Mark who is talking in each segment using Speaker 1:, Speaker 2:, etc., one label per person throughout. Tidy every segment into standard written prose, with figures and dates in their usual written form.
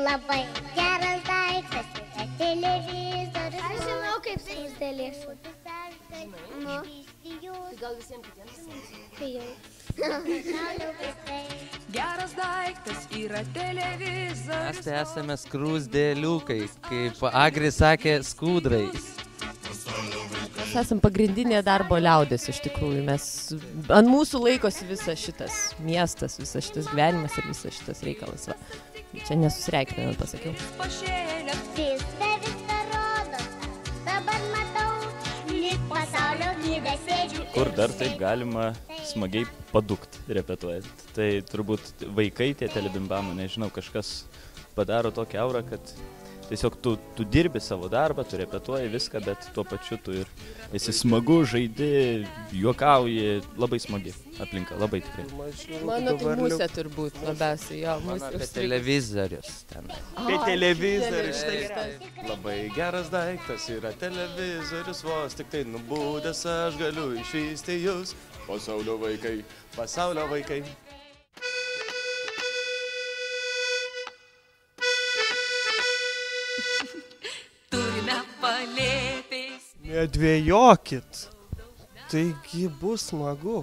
Speaker 1: Labai geras daiktas yra televizorius.
Speaker 2: Aš žinau, kaip skruzdėlės.
Speaker 3: Gal visiems kitiems?
Speaker 4: Geras daiktas yra televizorius.
Speaker 5: Mes tai esame skruzdėliukai, kaip Agri sakė, skudrais.
Speaker 6: Mes esame pagrindinė darbo liaudės iš tikrųjų. Ant mūsų laikosi visas šitas miestas, visas šitas gyvenimas ir visas šitas reikalas. Va. Čia nesusireikšminant pasakiau.
Speaker 1: Viską rodo, dabar matau, lyg pasaulio gyvė sėdžiu.
Speaker 7: Kur dar taip galima smagiai padukt repetuojant. Tai turbūt vaikai tie telebimbamų, nežinau, kažkas padaro tokį aurą, kad tiesiog tu dirbi savo darbą, tu repetuoji viską, bet tuo pačiu tu ir esi smagu, žaidi, juokauji, labai smagi aplinka, labai tikrai.
Speaker 6: Mano tai musė turbūt labiausiai, jo,
Speaker 5: Mano apie televizorius ten.
Speaker 8: Tai televizorius, tai labai geras daiktas yra televizorius, vos tik tai nubūdęs aš galiu išvysti jūs. Pasaulio vaikai, pasaulio vaikai.
Speaker 4: Turime palėpės.
Speaker 8: Nedvėjokit, taigi bus smagu.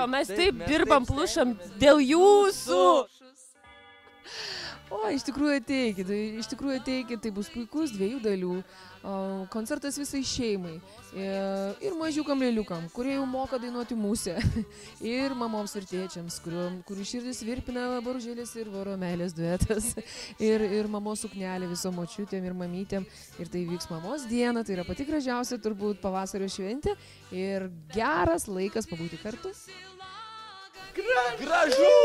Speaker 6: Mes taip dirbam, plušam dėl jūsų.
Speaker 9: O, iš tikrųjų ateikit, tai bus puikus 2 dalių. Koncertas visai šeimai. Ir mažiukam lėliukam, kurie jau moka dainuoti musę. Ir mamoms ir tėčiams, kurių širdis virpina Boružėlės ir Voromelės duetas. Ir mamos suknelė viso močiutėm ir mamytėm. Ir tai vyks mamos diena, tai yra pati gražiausia turbūt pavasario šventė. Ir geras laikas pabūti kartu.
Speaker 8: Gražu!